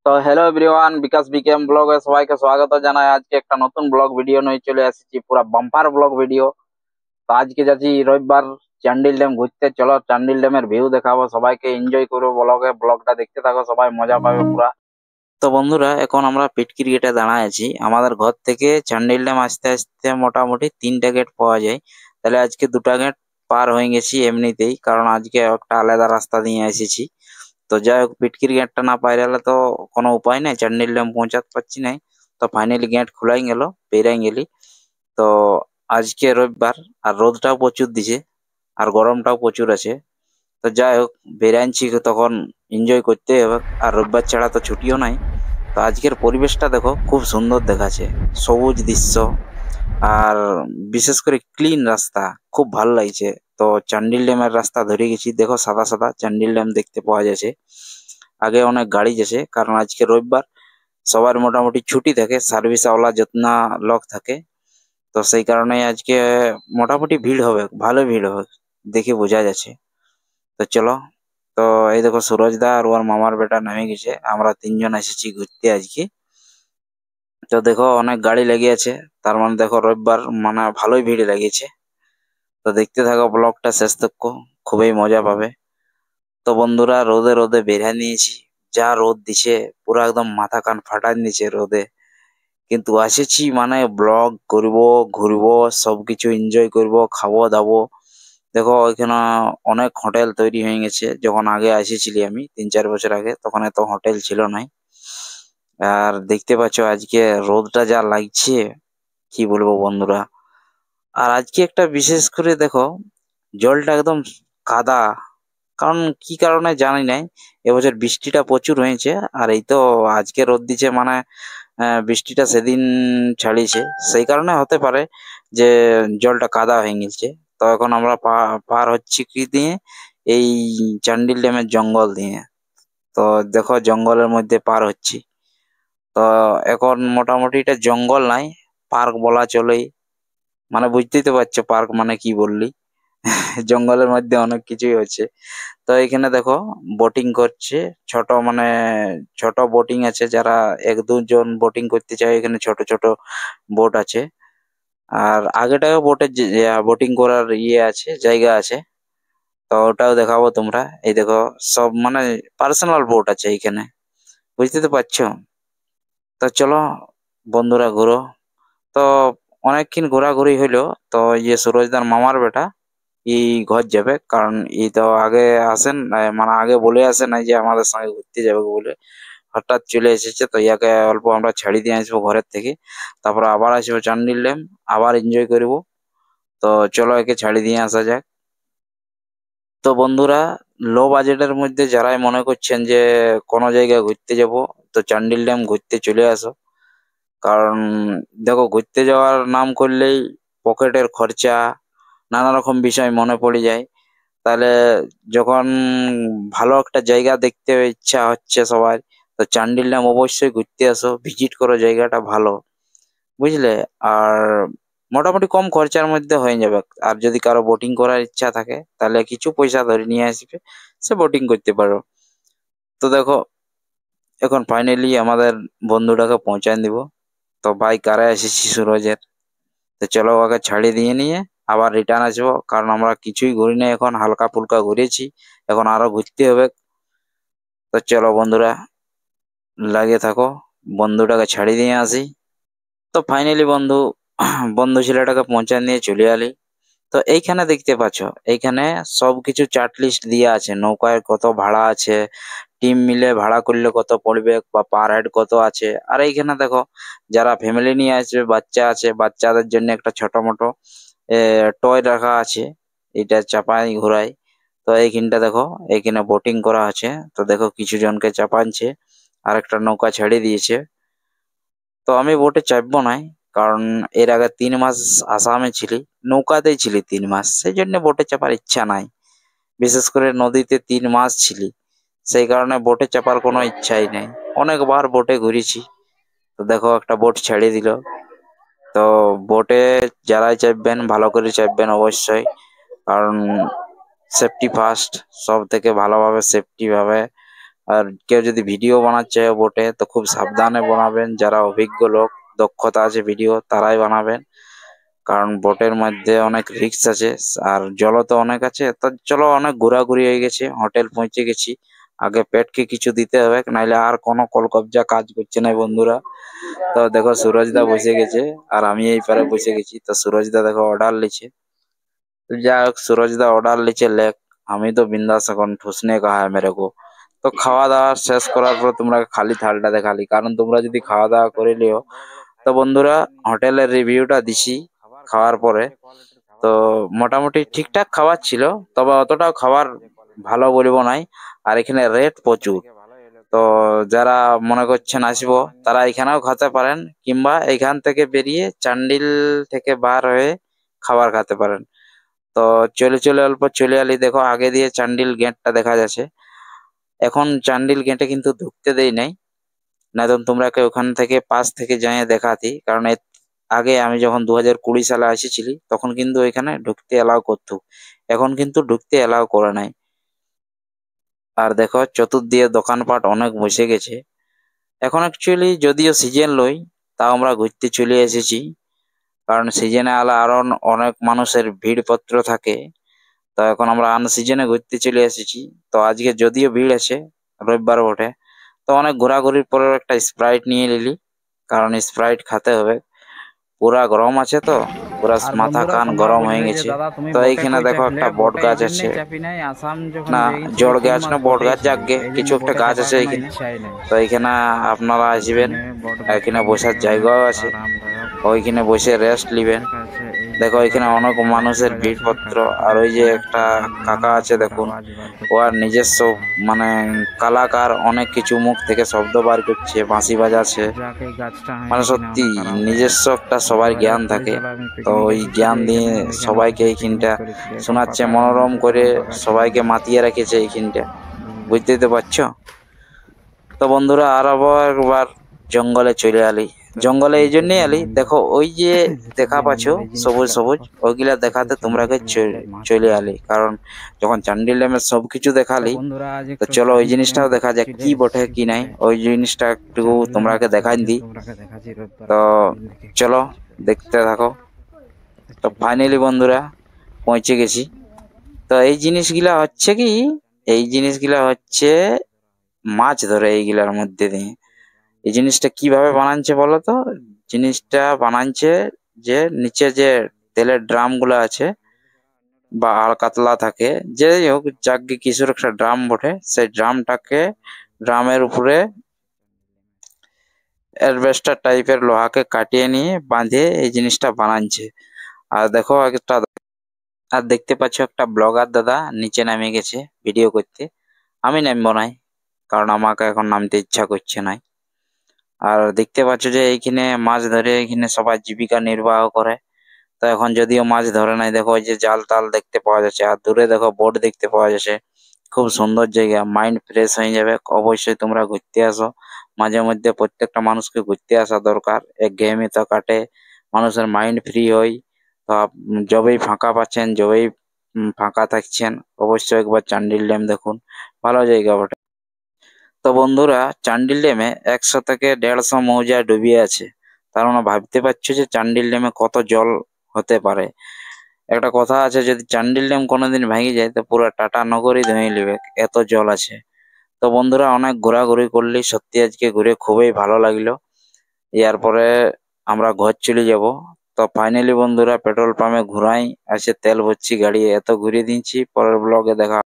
তো hello everyone, বিকাশ BKM ব্লগে সবাইকে স্বাগত জানাই। আজকে একটা নতুন ব্লগ ভিডিও নিয়ে চলে এসেছি, পুরো বাম্পার ব্লগ ভিডিও। তো আজকে যাচ্ছি রবিবার চান্ডিল ড্যাম ঘুরতে। চলো চান্ডিল ড্যামের ভিউ দেখাবো, সবাইকে এনজয় করবো। ব্লগটা দেখতে থাকো, সবাই মজা পাবে পুরা। তো বন্ধুরা, এখন আমরা পিটকির গেটে দাঁড়ায় আছি। আমাদের ঘর থেকে চান্ডিল ড্যাম আসতে আসতে মোটামুটি 3টে গেট পাওয়া যায়। তাহলে আজকে 2টা গেট পার হয়ে গেছি এমনিতেই, কারণ আজকে একটা আলাদা রাস্তা দিয়ে এসেছি। তো যাই হোক, পিটকির গেটটা না পাইলে তো কোনো উপায় নাই, চান্ডিল ড্যাম পৌঁছাতে পারছি নাই। তো ফাইনালি গেট খোলাই গেল, বেরাই গেলি। তো আজকে রবিবার, আর রোদটাও প্রচুর দিছে, আর গরমটাও প্রচুর আছে। তো যাই হোক, বেরাইছি তখন এনজয় করতে হবে। আর রবিবার ছাড়া তো ছুটিও নাই। তো আজকের পরিবেশটা দেখো, খুব সুন্দর দেখাচ্ছে, সবুজ দৃশ্য। আর বিশেষ করে ক্লিন রাস্তা, খুব ভালো লাগছে। তো চান্ডিল ড্যামের রাস্তা ধরে গেছি, দেখো সাদা সাদা চান্ডিল ড্যাম দেখতে পাওয়া যাচ্ছে। আগে অনেক গাড়ি যাচ্ছে, কারণ আজকে রবিবার, সবার মোটামুটি ছুটি থাকে, সার্ভিস আওয়ালা যতনা লোক থাকে। তো সেই কারণে আজকে মোটামুটি ভিড় হবে, ভালো ভিড় হবে, দেখে বোঝা যাচ্ছে। তো চলো। তো এই দেখো, সুরজ দা আর ওর মামার বেটা নেমে গেছে, আমরা 3জন এসেছি ঘুরতে আজকে। তো দেখো অনেক গাড়ি লেগে আছে, তার মানে দেখো রবিবার মানে ভালোই ভিড় লেগেছে। তো দেখতে থাকো ব্লগটা শেষ তক, খুবই মজা পাবে। তো বন্ধুরা, রোদে রোদে বেরিয়ে নিয়েছি। যা রোদ দিছে, পুরো একদম মাথা কান ফাটাই নিচে রোদে। কিন্তু আসেছি মানে ব্লগ করব, ঘুরবো, সবকিছু এনজয় করব, খাবো দাবো। দেখো এখানে অনেক হোটেল তৈরি হয়ে গেছে। যখন আগে এসেছিলি আমি 3-4 বছর আগে, তখন এত হোটেল ছিল নাই। আর দেখতে পাচ্ছ আজকে রোদটা যা লাগছে, কি বলবো বন্ধুরা। আর আজকে একটা বিশেষ করে দেখো, জলটা একদম কাদা। কারণ কি কারণে জানি নাই, এবছর বৃষ্টিটা প্রচুর হয়েছে। আর এই তো আজকে রোদ দিছে মানে বৃষ্টিটা সেদিন ছাড়িয়েছে, সেই কারণে হতে পারে যে জলটা কাদা হয়ে গেছে। তো এখন আমরা পার হচ্ছি কি দিয়ে, এই চান্ডিল ড্যামের জঙ্গল দিয়ে। তো দেখো জঙ্গলের মধ্যে পার হচ্ছি। তো এখন মোটামুটি এটা জঙ্গল নাই, পার্ক বলা চলেই। মানে বুঝতেই তো পারছো পার্ক মানে কি বললি। জঙ্গলের মধ্যে অনেক কিছুই হচ্ছে। তো এখানে দেখো বোটিং করছে, ছোট মানে ছোট বোটিং আছে। যারা 1-2 জন বোটিং করতে চায়, এখানে ছোট ছোট বোট আছে। আর আগেটাও বোটের বোটিং করার আছে, জায়গা আছে। তো ওটাও দেখাবো তোমরা। এই দেখো, সব মানে পার্সোনাল বোট আছে এখানে, বুঝতে তো পারছো। তো চলো বন্ধুরা, ঘুরো। তো অনেকক্ষণ ঘোরাঘুরি হইলো। তো সুরজদার মামার বেটা ই ঘর যাবে, কারণ তো আগে আসেন মানে আগে বলে আসেন নাই যে আমাদের সঙ্গে ঘুরতে যাবে বলে। হঠাৎ চলে এসেছে, তো ইয়াকে অল্প আমরা ছাড়ি দিয়ে আসবো ঘরের থেকে। তারপর আবার আসবো চান্ডিল ড্যাম, আবার এনজয় করবো। তো চলো একে ছাড়ি দিয়ে আসা যাক। তো বন্ধুরা, লো বাজেটের মধ্যে যারাই মনে করছেন যে কোনো জায়গায় ঘুরতে যাব, তো চান্ডিল ড্যাম ঘুরতে চলে আসো। কারণ দেখো, ঘুরতে যাওয়ার নাম করলেই পকেটের খরচা, নানা রকম বিষয় মনে পড়ে যায়। তাহলে যখন ভালো একটা জায়গা দেখতে ইচ্ছা হচ্ছে সবার, তো চান্ডিল ড্যাম অবশ্যই ঘুরতে আসো, ভিজিট করো, জায়গাটা ভালো, বুঝলে। আর মোটামুটি কম খরচার মধ্যে হয়ে যাবে। আর যদি কারো বোটিং করার ইচ্ছা থাকে, তাহলে কিছু পয়সা ধরে নিয়ে আসবে, সে বোটিং করতে পারো। তো দেখো, এখন ফাইনালি আমাদের বন্ধুটাকে পৌঁছায় দিব। তো বাইক কারে এসেছি সুরজের। তো চলো ওকে ছাড়িয়ে দিয়ে নিয়ে আবার রিটার্ন আসবো, কারণ আমরা কিছুই ঘুরি না এখন, হালকা ফুলকা ঘুরেছি, এখন আরো ঘুরতে হবে। তো চলো বন্ধুরা, লাগিয়ে থাকো, বন্ধুটাকে ছাড়িয়ে দিয়ে আসি। তো ফাইনালি বন্ধু, বন্ধু ছেলেটাকে পৌঁছায় নিয়ে চলে আলি। তো এইখানে দেখতে পাচ্ছ, এইখানে সবকিছু চার্ট লিস্ট দিয়ে আছে, নৌকায় কত ভাড়া আছে, টিম মিলে ভাড়া করলে কত পড়বে, বা পার হেড কত আছে। আর এইখানে দেখো, যারা ফ্যামিলি নিয়ে আসবে, বাচ্চা আছে, বাচ্চাদের জন্য একটা ছোট মোটো টয় রাখা আছে, এটা চাপাই ঘোরাই। তো এইখানটা দেখো, এইখানে বোটিং করা আছে। তো দেখো কিছু জনকে চাপাচ্ছে, আর একটা নৌকা ছেড়ে দিয়েছে। তো আমি বোটে চাপবো নাই, কারণ এর আগে 3 মাস আসামে ছিলি, নৌকাতেই ছিলি 3 মাস, সেই জন্য বোটে চাপার ইচ্ছা নাই। বিশেষ করে নদীতে 3 মাস ছিলি, সেই কারণে বোটে চাপার কোনো ইচ্ছাই নাই। অনেকবার বোটে ঘুরেছি। তো দেখো একটা বোট ছেড়ে দিল। তো বোটে যারাই চাপবেন, ভালো করে চাপবেন অবশ্যই, কারণ সেফটি ফার্স্ট, সব থেকে ভালোভাবে সেফটি ভাবে আর কেউ যদি ভিডিও বানাচ্ছে বোটে তো খুব সাবধানে বানাবেন, যারা অভিজ্ঞ লোক দক্ষতা আছে ভিডিও তারাই বানাবেন, কারণ বোটের মধ্যে অনেক রিস্ক আছে আর জলও তো অনেক আছে। তো চলো, অনেক ঘোরাঘুরি হয়ে গেছে, হোটেল পৌঁছে গেছি, আগে পেটকে কিছু দিতে হবে, নাইলে আর কোনো কলকবজা কাজ করছে না বন্ধুরা। তো দেখো সুরজদা বসে গেছে আর আমি এই পারে বসে গেছি। তো সুরজদা দেখো অর্ডার লিছে, তো যাই হোক সুরজদা অর্ডার লিছে লেখ, আমি তো বিন্দাস এখন ঠুসনে কাহা है मेरे को। তো খাওয়া দাওয়া শেষ করার পর তোমরা খালি থালটা দেখালি, কারণ তোমরা যদি খাওয়া দাওয়া করে লিও। তো বন্ধুরা হোটেলের রিভিউটা দিছি খাওয়ার পরে, তো মোটামুটি ঠিকঠাক খাবার ছিল, তবে অতটাও খাবার ভালো বলবো নাই। আর এখানে রেট প্রচুর, তো যারা মনে করছেন আসবো তারা এখানেও খেতে পারেন, কিংবা এখান থেকে বেরিয়ে চান্ডিল থেকে বার হয়ে খাবার খেতে পারেন। তো চলে চলে অল্প চলে আলি, দেখো আগে দিয়ে চান্ডিল গেটটা দেখা যাচ্ছে। এখন চান্ডিল গেটে কিন্তু ঢুকতে দেই নাই, না তো তোমরাকে ওখান থেকে পাশ থেকে যাই দেখাতি, কারণ আগে আমি যখন 2020 সালে এসেছিলি তখন কিন্তু এখানে ঢুকতে এলাও করতো, এখন কিন্তু ঢুকতে এলাও করে নাই। আর দেখো চতুর্দিকে দোকানপাট অনেক বসে গেছে। এখন অ্যাকচুয়ালি যদিও সিজন লই, তাও আমরা ঘুরতে চলে এসেছি, কারণ সিজনে আলা আরো অনেক মানুষের ভিড়পত্র থাকে। তো এখন আমরা আনসিজনে ঘুরতে চলে এসেছি। তো আজকে যদিও ভিড় আছে, রবিবার বটে, তো অনেক ঘোরাঘুরির পরে একটা স্প্রাইট নিয়ে নিলি, কারণ স্প্রাইট খেতে হবে, পুরা গরম আছে তো, পুরা আর মাথা বন্ধুরা কান তোমরা গরম হয়ে বলবে যে গেছে। দাদা তুমি তো বটে এইখানে কই দেখো চাপলে, একটা বট বটে এই গাছ জন্যই আছে, চাপি নাই, আসাম যখন না গেছিলি জল 3 গাছ মাস না বট বটেই গাছ, ছিলি, যাকগে এই জন্য কিছু একটা বটে গাছ চাপার আছে কোনো এখানে। ইচ্ছাই নেই। তো এখানে আপনারা আসবেন, এখানে বট গাছটা এখানে বসার বসে অনেক জায়গাও আছে, আরামদায়ক ওইখানে বসে রেস্ট নিবেন। লেখা আছে এই যে দেখো এখানে কাকাটা, অনেক এই যে বাঁশি মানুষের বাজাচ্ছে, ভিড়পত্র। কাকাটা আর ওই যে অনেক একটা কাকা আছে মনোমুগ্ধকর দেখুন, আওয়াজ বার ও করছে আর নিজস্ব কাকাটা। মানে কালাকার, অনেক কিছু মুখ থেকে শব্দ বার করছে, বাঁশি বাজাচ্ছে, যাক এই গাছটা মানে হয় কিনা সত্যি অনেক আরামদায়ক। নিজস্ব একটা সবার জ্ঞান থাকে। 2023 সালে আমি তো পিকনিক ওই জ্ঞান এসেছিলি দিয়ে এখানে, এখানে সবাইকে বসে পিকনিক এইখানটা করেছিলি। এখন শোনাচ্ছে, পাতা একদম মনোরম শুকনো করে লঙ্কা গাছের সবাইকে মতো। মাতিয়ে রেখেছে এইখানটা, বুঝতেই তো পারছো। তো বন্ধুরা আর আবার একবার জঙ্গলে চলে আলি, তো জঙ্গলে এই নিচে জন্যই যে আলি, মেন দেখো ওই যে ভিতর দেখা দিয়ে পাচ্ছ মেন এই সবুজ জিনিসগুলো সবুজ, দেখো, ওইগুলা এতে দেখাতে তোমরাকে চান্ডিল লেকে মাছ চলে ধরে। আলি, কারণ যখন চান্ডিল ড্যামের সবকিছু তো দেখালি, বন্ধুরা আজ তো একটু চলো ওই চান্ডিল ড্যাম জিনিসটাও দেখা ঘুরতে যাক চলে কি বটে এসেছি কি নাই, বুঝলে। ওই জিনিসটা একটু চান্ডিল ড্যামের তোমরাকে দেখাই সাইডে দি। তোমরাকে দেখাচ্ছি রোববার তো চান্ডিল লেকে চলো ঘুরতে চলে দেখতে এসেছি। থাকো। তো তো চলো ফাইনালি বন্ধুরা বন্ধুরা পৌঁছে গেছি। তো এই জিনিসগুলা হচ্ছে কি, এই জিনিসগুলা হচ্ছে মাছ ধরে এইগুলার মধ্যে দিয়ে। এই জিনিসটা কিভাবে বানাচ্ছে বলো তো, জিনিসটা বানাচ্ছে যে নিচে যে তেলের ড্রাম গুলো আছে বা আর কাতলা থাকে, যাই হোক যাকে কিছুর একটা ড্রাম বটে, সেই ড্রামটাকে, ড্রামের উপরে অ্যালবেস্টার টাইপের লোহাকে কাটিয়ে নিয়ে বাঁধে এই জিনিসটা বানাচ্ছে। আর দেখো একটা, আর দেখতে পাচ্ছ একটা ব্লগার দাদা নিচে নামে গেছে ভিডিও করতে, আমি নামবো নাই, কারণ আমাকে এখন নামতে ইচ্ছা করছে না। আর দেখতে পাচ্ছ যে এইখানে মাছ ধরে এইখানে সবাই জীবিকা নির্বাহ করে। তো এখন যদিও মাছ ধরে নাই, দেখো ওই যে জাল টাল দেখতে পাওয়া যাচ্ছে, আর দূরে দেখো বোট দেখতে পাওয়া যাচ্ছে। খুব সুন্দর জায়গা, মাইন্ড ফ্রেশ হয়ে যাবে, অবশ্যই তোমরা ঘুরতে আসো। মাঝে মধ্যে প্রত্যেকটা মানুষকে ঘুরতে আসা দরকার, একঘেয়েমি তো কাটে, মানুষের মাইন্ড ফ্রি হয়। তো যবেই ফাঁকা পাচ্ছেন, যবেই ফাঁকা থাকছেন, অবশ্যই একবার চান্ডিল ড্যাম দেখুন, ভালো জায়গা বটে। তো বন্ধুরা চান্ডিল ড্যামে 100 থেকে 150 মৌজা ডুবিয়ে আছে, তার মানে ভাবতে পারছো যে চান্ডিল ড্যামে কত জল হতে পারে। একটা কথা আছে, যদি চান্ডিল ড্যাম কোনোদিন ভেঙে যায় তো পুরো টাটা নগরই ধুয়ে নেবে, এত জল আছে। তো বন্ধুরা অনেক ঘোরাঘুরি করলি, সত্যি আজকে ঘুরে খুবই ভালো লাগলো। এরপরে আমরা ঘর চলে যাব। তো ফাইনালি বন্ধুরা পেট্রোল পাম্পে ঘুরাই আছে, তেল ভরছি গাড়ি, এত ঘুরিয়ে দিচ্ছি, পরের ব্লগে দেখা।